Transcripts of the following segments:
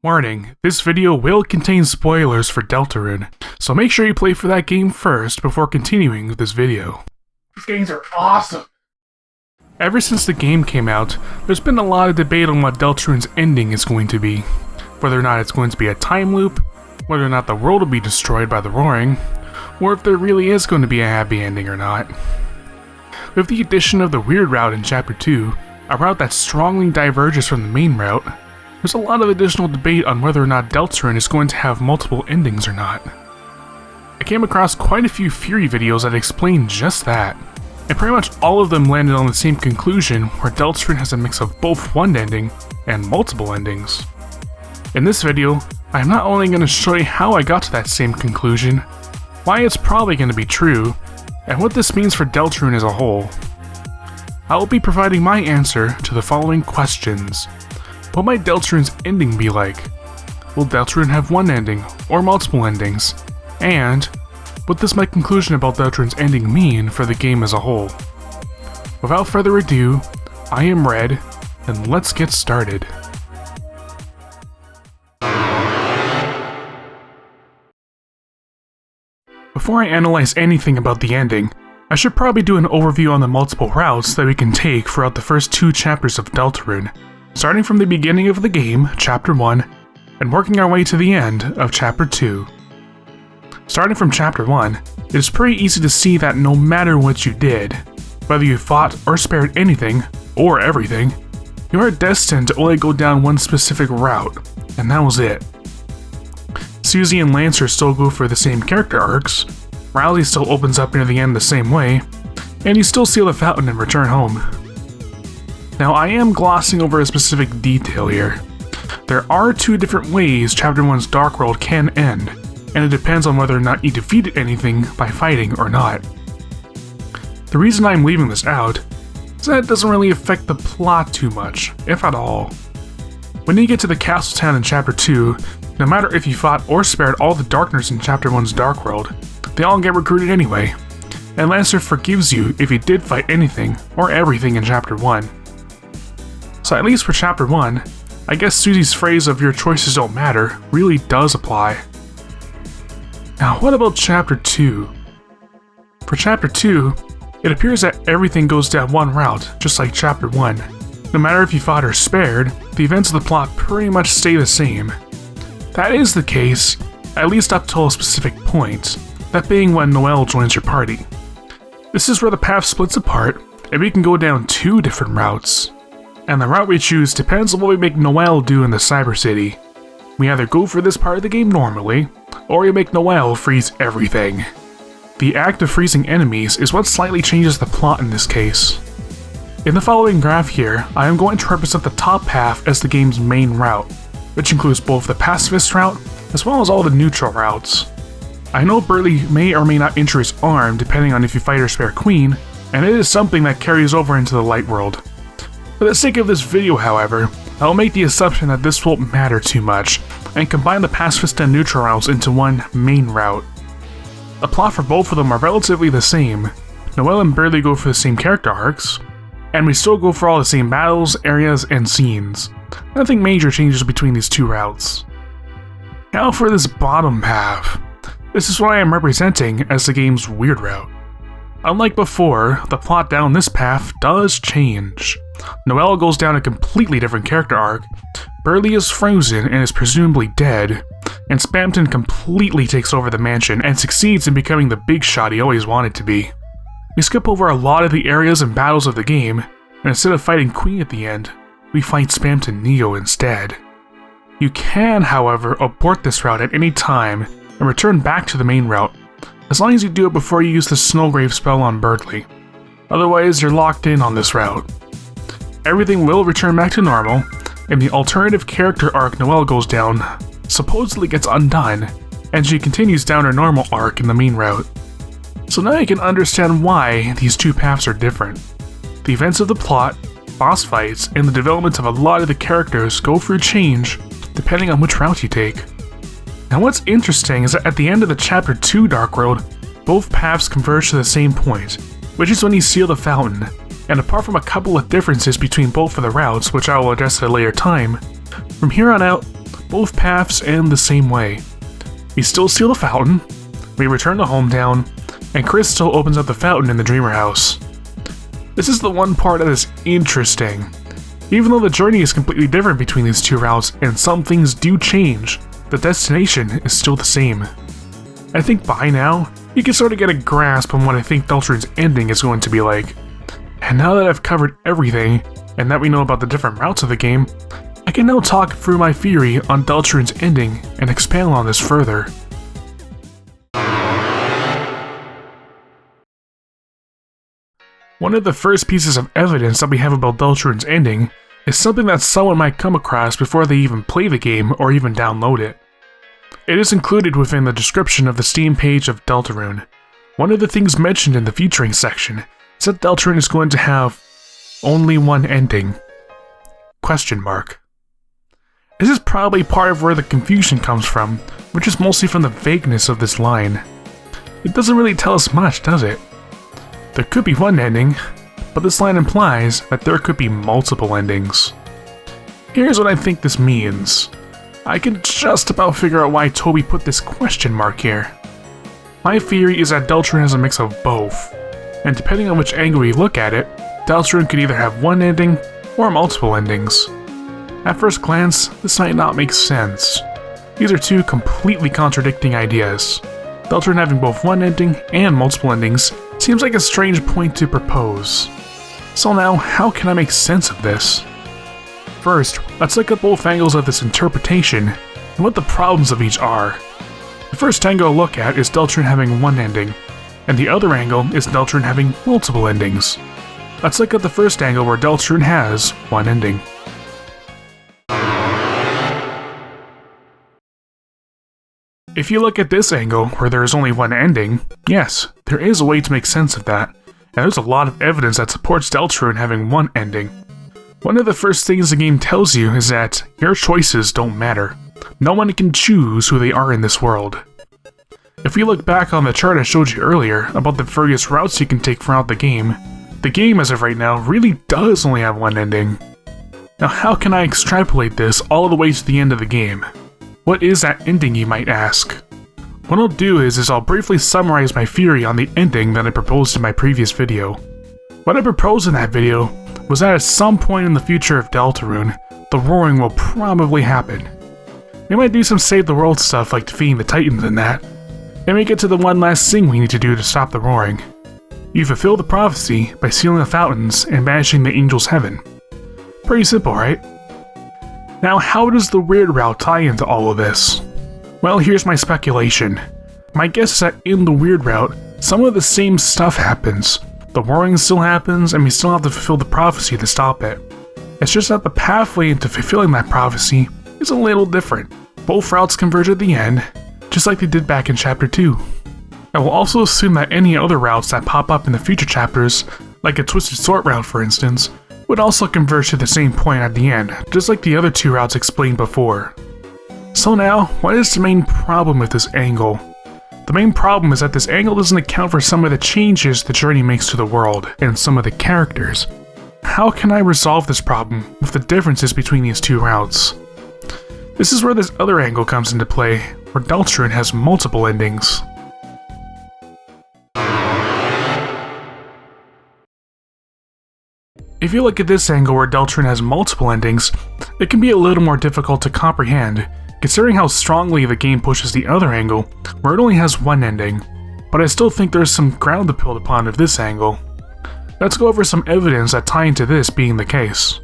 Warning, this video will contain spoilers for Deltarune, so make sure you play for that game first before continuing with this video. These games are awesome! Ever since the game came out, there's been a lot of debate on what Deltarune's ending is going to be. Whether or not it's going to be a time loop, whether or not the world will be destroyed by the roaring, or if there really is going to be a happy ending or not. With the addition of the weird route in Chapter 2, a route that strongly diverges from the main route, there's a lot of additional debate on whether or not Deltarune is going to have multiple endings or not. I came across quite a few Fury videos that explain just that, and pretty much all of them landed on the same conclusion where Deltarune has a mix of both one ending and multiple endings. In this video, I am not only going to show you how I got to that same conclusion, why it's probably going to be true, and what this means for Deltarune as a whole. I will be providing my answer to the following questions. What might Deltarune's ending be like? Will Deltarune have one ending, or multiple endings? And what does my conclusion about Deltarune's ending mean for the game as a whole? Without further ado, I am Red, and let's get started. Before I analyze anything about the ending, I should probably do an overview on the multiple routes that we can take throughout the first two chapters of Deltarune, starting from the beginning of the game, Chapter 1, and working our way to the end of Chapter 2. Starting from Chapter 1, it is pretty easy to see that no matter what you did, whether you fought or spared anything, or everything, you are destined to only go down one specific route, and that was it. Susie and Lancer still go for the same character arcs, Riley still opens up near the end the same way, and you still seal the fountain and return home. Now, I am glossing over a specific detail here. There are two different ways Chapter 1's Dark World can end, and it depends on whether or not you defeated anything by fighting or not. The reason I'm leaving this out is that it doesn't really affect the plot too much, if at all. When you get to the castle town in Chapter 2, no matter if you fought or spared all the Darkners in Chapter 1's Dark World, they all get recruited anyway, and Lancer forgives you if you did fight anything or everything in Chapter 1. So at least for Chapter 1, I guess Susie's phrase of "your choices don't matter" really does apply. Now what about Chapter 2? For Chapter 2, it appears that everything goes down one route, just like Chapter 1. No matter if you fought or spared, the events of the plot pretty much stay the same. That is the case, at least up till a specific point, that being when Noelle joins your party. This is where the path splits apart, and we can go down two different routes. And the route we choose depends on what we make Noelle do in the Cybercity. We either go for this part of the game normally, or we make Noelle freeze everything. The act of freezing enemies is what slightly changes the plot in this case. In the following graph here, I am going to represent the top path as the game's main route, which includes both the pacifist route as well as all the neutral routes. I know Burley may or may not injure his arm depending on if you fight or spare Queen, and it is something that carries over into the light world. For the sake of this video, however, I will make the assumption that this won't matter too much, and combine the pacifist and neutral routes into one main route. The plot for both of them are relatively the same. Noelle and Burley go for the same character arcs, and we still go for all the same battles, areas, and scenes. Nothing major changes between these two routes. Now for this bottom path. This is what I am representing as the game's weird route. Unlike before, the plot down this path does change. Noelle goes down a completely different character arc, Burley is frozen and is presumably dead, and Spamton completely takes over the mansion and succeeds in becoming the big shot he always wanted to be. We skip over a lot of the areas and battles of the game, and instead of fighting Queen at the end, we fight Spamton Neo instead. You can, however, abort this route at any time and return back to the main route, as long as you do it before you use the Snowgrave spell on Burley. Otherwise, you're locked in on this route. Everything will return back to normal, and the alternative character arc Noelle goes down supposedly gets undone, and she continues down her normal arc in the main route. So now you can understand why these two paths are different. The events of the plot, boss fights, and the development of a lot of the characters go through change depending on which route you take. Now what's interesting is that at the end of the Chapter 2 Dark World, both paths converge to the same point, which is when you seal the fountain, and apart from a couple of differences between both of the routes, which I will address at a later time, from here on out, both paths end the same way. We still steal the fountain, we return to Hometown, and Chris still opens up the fountain in the Dreamer house. This is the one part that is interesting. Even though the journey is completely different between these two routes and some things do change, the destination is still the same. I think by now, you can sort of get a grasp on what I think Deltarune's ending is going to be like. And now that I've covered everything, and that we know about the different routes of the game, I can now talk through my theory on Deltarune's ending and expand on this further. One of the first pieces of evidence that we have about Deltarune's ending is something that someone might come across before they even play the game or even download it. It is included within the description of the Steam page of Deltarune. One of the things mentioned in the featuring section is that Deltarune is going to have only one ending. Question mark. This is probably part of where the confusion comes from, which is mostly from the vagueness of this line. It doesn't really tell us much, does it? There could be one ending, but this line implies that there could be multiple endings. Here's what I think this means. I can just about figure out why Toby put this question mark here. My theory is that Deltarune has a mix of both, and depending on which angle you look at it, Deltarune could either have one ending or multiple endings. At first glance, this might not make sense. These are two completely contradicting ideas. Deltarune having both one ending and multiple endings seems like a strange point to propose. So now, how can I make sense of this? First, let's look at both angles of this interpretation and what the problems of each are. The first angle to look at is Deltarune having one ending, and the other angle is Deltarune having multiple endings. Let's look at the first angle where Deltarune has one ending. If you look at this angle where there is only one ending, yes, there is a way to make sense of that, and there's a lot of evidence that supports Deltarune having one ending. One of the first things the game tells you is that your choices don't matter. No one can choose who they are in this world. If we look back on the chart I showed you earlier about the various routes you can take throughout the game as of right now really does only have one ending. Now how can I extrapolate this all the way to the end of the game? What is that ending, you might ask? What I'll do is I'll briefly summarize my theory on the ending that I proposed in my previous video. What I proposed in that video was that at some point in the future of Deltarune, the roaring will probably happen. We might do some save the world stuff like defeating the Titans and that, and we get to the one last thing we need to do to stop the roaring. You fulfill the prophecy by sealing the fountains and banishing the angels' heaven. Pretty simple, right? Now, how does the weird route tie into all of this? Well, here's my speculation. My guess is that in the weird route, some of the same stuff happens. The roaring still happens, and we still have to fulfill the prophecy to stop it. It's just that the pathway into fulfilling that prophecy is a little different. Both routes converge at the end, just like they did back in Chapter 2. I will also assume that any other routes that pop up in the future chapters, like a Twisted Sword route for instance, would also converge to the same point at the end, just like the other two routes explained before. So now, what is the main problem with this angle? The main problem is that this angle doesn't account for some of the changes the journey makes to the world, and some of the characters. How can I resolve this problem with the differences between these two routes? This is where this other angle comes into play, where Deltarune has multiple endings. If you look at this angle where Deltarune has multiple endings, it can be a little more difficult to comprehend, considering how strongly the game pushes the other angle, where it only has one ending. But I still think there's some ground to build upon of this angle. Let's go over some evidence that tie into this being the case.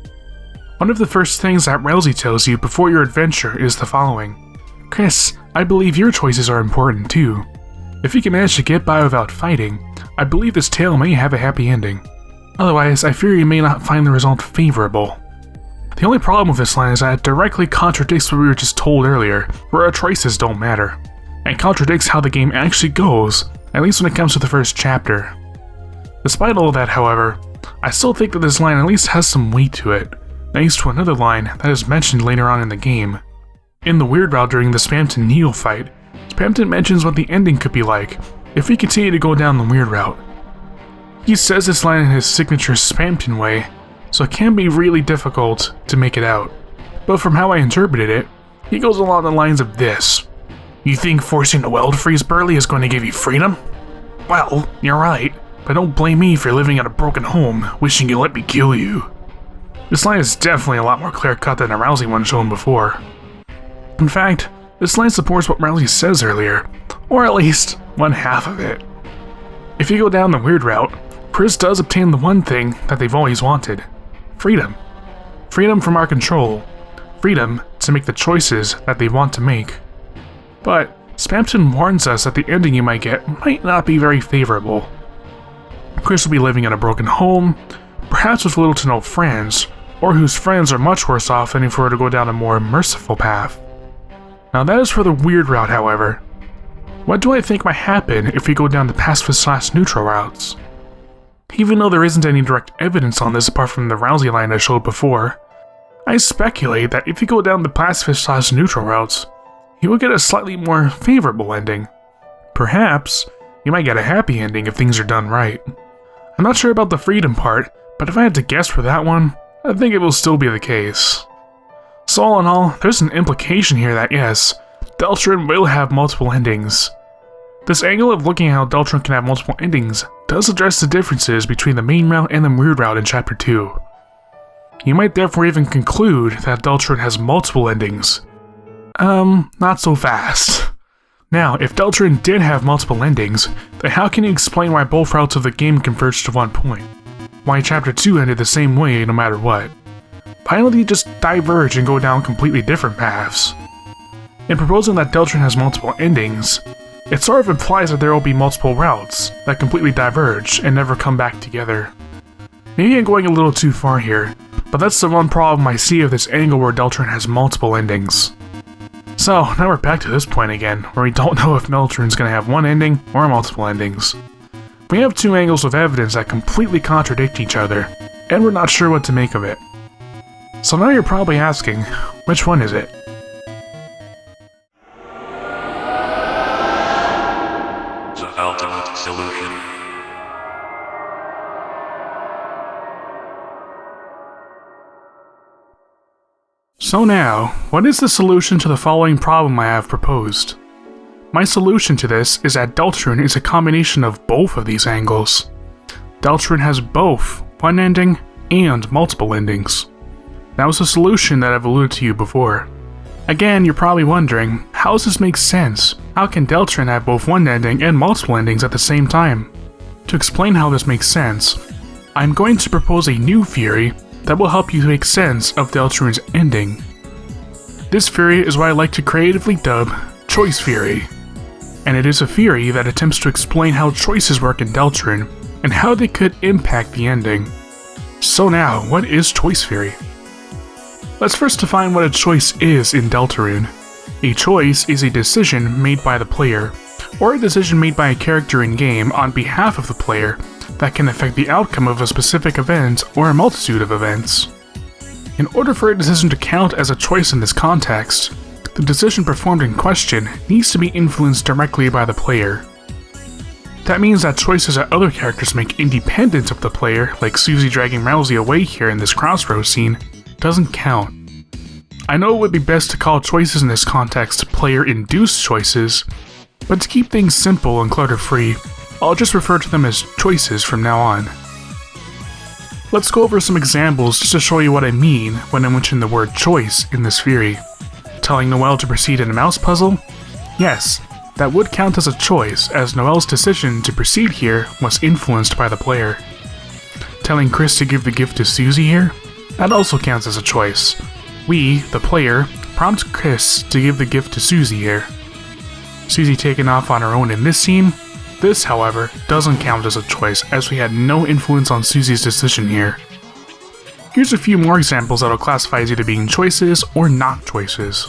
One of the first things that Ralsei tells you before your adventure is the following. Chris, I believe your choices are important too. If you can manage to get by without fighting, I believe this tale may have a happy ending. Otherwise, I fear you may not find the result favorable. The only problem with this line is that it directly contradicts what we were just told earlier, where our choices don't matter, and contradicts how the game actually goes, at least when it comes to the first chapter. Despite all of that, however, I still think that this line at least has some weight to it, thanks to another line that is mentioned later on in the game. In the weird route during the Spamton Needle fight, Spamton mentions what the ending could be like if we continue to go down the weird route. He says this line in his signature Spamton way, so it can be really difficult to make it out. But from how I interpreted it, He goes along the lines of this. You think forcing Noelle to freeze Burley is going to give you freedom? Well, you're right, but don't blame me for living in a broken home, wishing you let me kill you. This line is definitely a lot more clear-cut than the Rousey one shown before. In fact, this line supports what Rousey says earlier, or at least one half of it. If you go down the weird route, Chris does obtain the one thing that they've always wanted. Freedom. Freedom from our control. Freedom to make the choices that they want to make. But Spamton warns us that the ending you might get might not be very favorable. Chris will be living in a broken home, perhaps with little to no friends, or whose friends are much worse off than if we were to go down a more merciful path. Now that is for the weird route, however. What do I think might happen if we go down the pacifist/neutral routes? Even though there isn't any direct evidence on this apart from the Rousey line I showed before, I speculate that if you go down the pacifist/neutral routes, you will get a slightly more favorable ending. Perhaps, you might get a happy ending if things are done right. I'm not sure about the freedom part, but if I had to guess for that one, I think it will still be the case. So all in all, there's an implication here that yes, Deltarune will have multiple endings. This angle of looking at how Deltarune can have multiple endings does address the differences between the main route and the weird route in Chapter 2. You might therefore even conclude that Deltarune has multiple endings. Not so fast. Now, if Deltarune did have multiple endings, then how can you explain why both routes of the game converged to one point? Why Chapter 2 ended the same way no matter what? Why don't they just diverge and go down completely different paths? In proposing that Deltarune has multiple endings, it sort of implies that there will be multiple routes that completely diverge and never come back together. Maybe I'm going a little too far here, but that's the one problem I see of this angle where Deltarune has multiple endings. So, now we're back to this point again, where we don't know if Deltarune's gonna have one ending or multiple endings. We have two angles of evidence that completely contradict each other, and we're not sure what to make of it. So now you're probably asking, which one is it? The ultimate solution. So now, what is the solution to the following problem I have proposed? My solution to this is that Deltarune is a combination of both of these angles. Deltarune has both one ending and multiple endings. That was a solution that I've alluded to you before. Again, you're probably wondering, how does this make sense? How can Deltarune have both one ending and multiple endings at the same time? To explain how this makes sense, I'm going to propose a new theory that will help you make sense of Deltarune's ending. This theory is what I like to creatively dub Choice Theory, and it is a theory that attempts to explain how choices work in Deltarune and how they could impact the ending. So now, what is Choice Theory? Let's first define what a choice is in Deltarune. A choice is a decision made by the player, or a decision made by a character in-game on behalf of the player that can affect the outcome of a specific event or a multitude of events. In order for a decision to count as a choice in this context, the decision performed in question needs to be influenced directly by the player. That means that choices that other characters make independent of the player, like Susie dragging Rousey away here in this crossroads scene, doesn't count. I know it would be best to call choices in this context player-induced choices, but to keep things simple and clutter-free, I'll just refer to them as choices from now on. Let's go over some examples just to show you what I mean when I mention the word choice in this theory. Telling Noelle to proceed in a mouse puzzle? Yes, that would count as a choice, as Noelle's decision to proceed here was influenced by the player. Telling Chris to give the gift to Susie here? That also counts as a choice. We, the player, prompt Chris to give the gift to Susie here. Susie taking off on her own in this scene? This, however, doesn't count as a choice, as we had no influence on Susie's decision here. Here's a few more examples that'll classify as either being choices or not choices.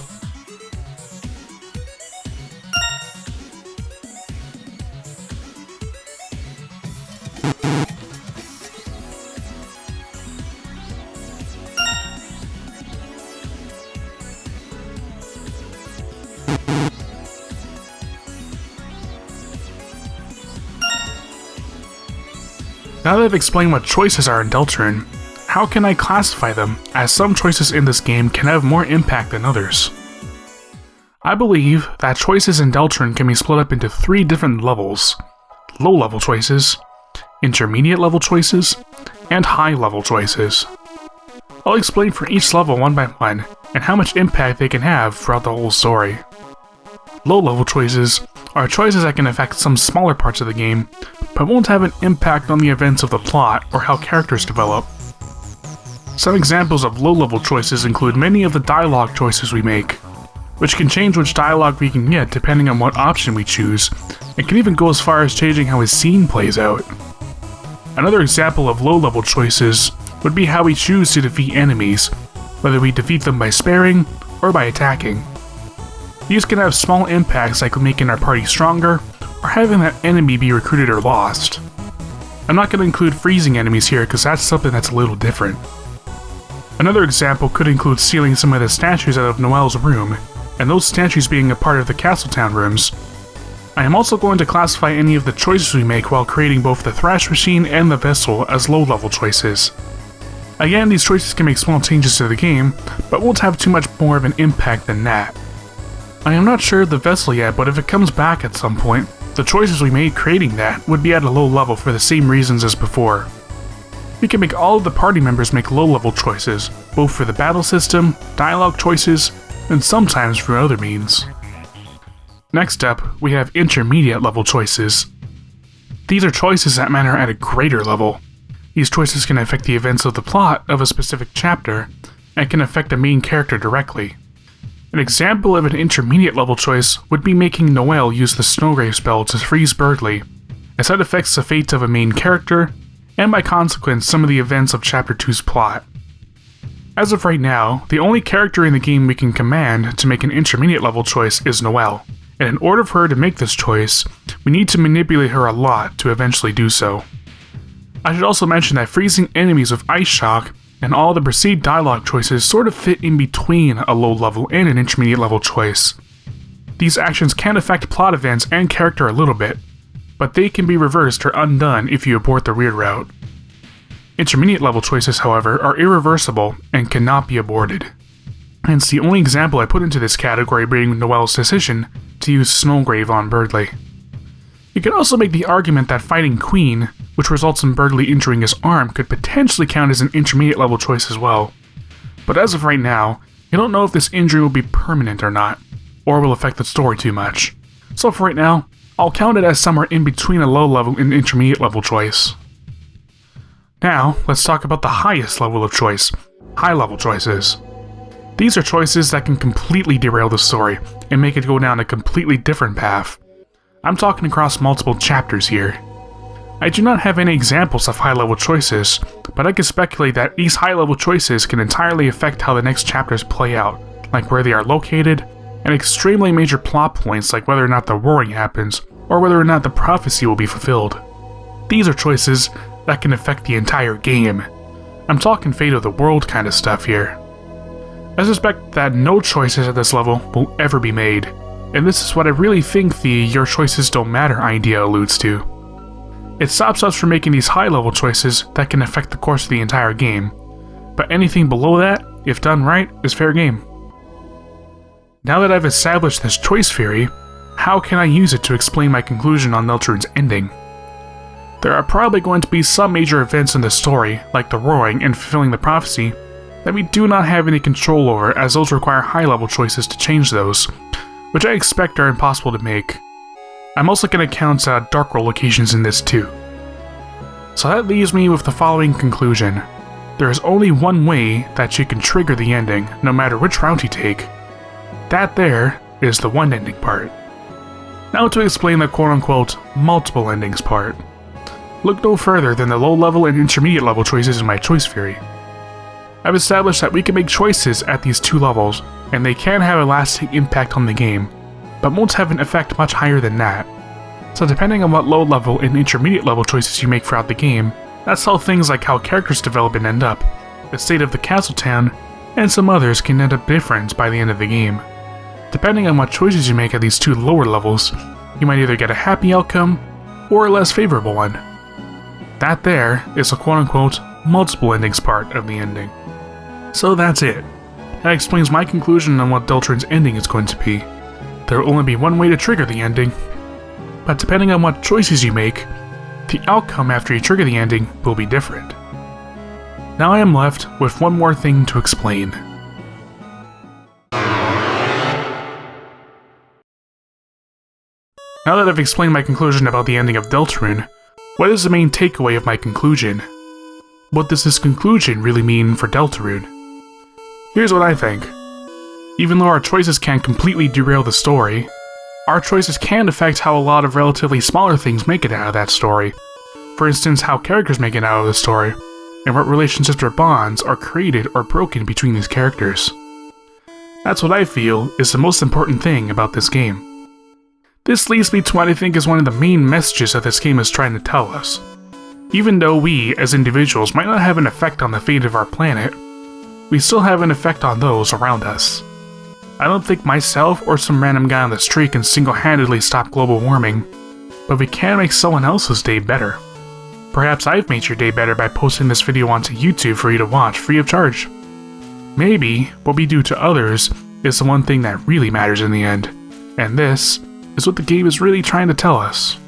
Now that I've explained what choices are in Deltarune, how can I classify them, as some choices in this game can have more impact than others? I believe that choices in Deltarune can be split up into 3 different levels: low-level choices, intermediate-level choices, and high-level choices. I'll explain for each level one by one, and how much impact they can have throughout the whole story. Low-level choices are choices that can affect some smaller parts of the game, but won't have an impact on the events of the plot or how characters develop. Some examples of low-level choices include many of the dialogue choices we make, which can change which dialogue we can get depending on what option we choose, and can even go as far as changing how a scene plays out. Another example of low-level choices would be how we choose to defeat enemies, whether we defeat them by sparing or by attacking. These can have small impacts like making our party stronger, or having that enemy be recruited or lost. I'm not going to include freezing enemies here because that's something that's a little different. Another example could include stealing some of the statues out of Noelle's room, and those statues being a part of the Castletown rooms. I am also going to classify any of the choices we make while creating both the Thrash Machine and the Vessel as low-level choices. Again, these choices can make small changes to the game, but won't have too much more of an impact than that. I am not sure of the Vessel yet, but if it comes back at some point, the choices we made creating that would be at a low level for the same reasons as before. We can make all of the party members make low-level choices, both for the battle system, dialogue choices, and sometimes for other means. Next up, we have intermediate level choices. These are choices that matter at a greater level. These choices can affect the events of the plot of a specific chapter, and can affect a main character directly. An example of an intermediate level choice would be making Noelle use the Snowgrave spell to freeze Birdly, as that affects the fate of a main character, and by consequence some of the events of Chapter 2's plot. As of right now, the only character in the game we can command to make an intermediate level choice is Noelle, and in order for her to make this choice, we need to manipulate her a lot to eventually do so. I should also mention that freezing enemies with Ice Shock and all the perceived dialogue choices sort of fit in between a low level and an intermediate level choice. These actions can affect plot events and character a little bit, but they can be reversed or undone if you abort the weird route. Intermediate level choices, however, are irreversible and cannot be aborted. Hence the only example I put into this category being Noelle's decision to use Snowgrave on Birdly. You could also make the argument that fighting Queen, which results in Birdly injuring his arm, could potentially count as an intermediate level choice as well. But as of right now, you don't know if this injury will be permanent or not, or will affect the story too much. So for right now, I'll count it as somewhere in between a low level and intermediate level choice. Now, let's talk about the highest level of choice, high level choices. These are choices that can completely derail the story and make it go down a completely different path. I'm talking across multiple chapters here. I do not have any examples of high level choices, but I can speculate that these high level choices can entirely affect how the next chapters play out, like where they are located, and extremely major plot points like whether or not the roaring happens, or whether or not the prophecy will be fulfilled. These are choices that can affect the entire game. I'm talking fate of the world kind of stuff here. I suspect that no choices at this level will ever be made, and this is what I really think the "your choices don't matter" idea alludes to. It stops us from making these high-level choices that can affect the course of the entire game, but anything below that, if done right, is fair game. Now that I've established this choice theory, how can I use it to explain my conclusion on Deltarune's ending? There are probably going to be some major events in the story, like the roaring and fulfilling the prophecy, that we do not have any control over, as those require high-level choices to change those, which I expect are impossible to make. I'm also going to count dark roll locations in this too. So that leaves me with the following conclusion. There is only one way that you can trigger the ending, no matter which route you take. That there is the one ending part. Now to explain the quote-unquote multiple endings part. Look no further than the low-level and intermediate-level choices in my choice theory. I've established that we can make choices at these two levels, and they can have a lasting impact on the game, but won't have an effect much higher than that. So depending on what low-level and intermediate-level choices you make throughout the game, that's how things like how characters develop and end up, the state of the Castletown, and some others can end up different by the end of the game. Depending on what choices you make at these two lower levels, you might either get a happy outcome, or a less favorable one. That there is the quote-unquote multiple endings part of the ending. So that's it. That explains my conclusion on what Deltarune's ending is going to be. there will only be one way to trigger the ending, but depending on what choices you make, the outcome after you trigger the ending will be different. Now I am left with one more thing to explain. Now that I've explained my conclusion about the ending of Deltarune, what is the main takeaway of my conclusion? What does this conclusion really mean for Deltarune? Here's what I think. Even though our choices can't completely derail the story, our choices can affect how a lot of relatively smaller things make it out of that story. For instance, how characters make it out of the story, and what relationships or bonds are created or broken between these characters. That's what I feel is the most important thing about this game. This leads me to what I think is one of the main messages that this game is trying to tell us. Even though we, as individuals, might not have an effect on the fate of our planet, we still have an effect on those around us. I don't think myself or some random guy on the street can single-handedly stop global warming, but we can make someone else's day better. Perhaps I've made your day better by posting this video onto YouTube for you to watch free of charge. Maybe what we do to others is the one thing that really matters in the end, and this is what the game is really trying to tell us.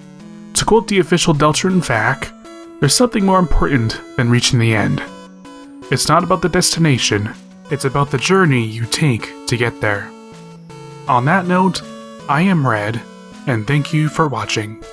To quote the official Deltarune FAQ, there's something more important than reaching the end. It's not about the destination, it's about the journey you take to get there. On that note, I am Red, and thank you for watching.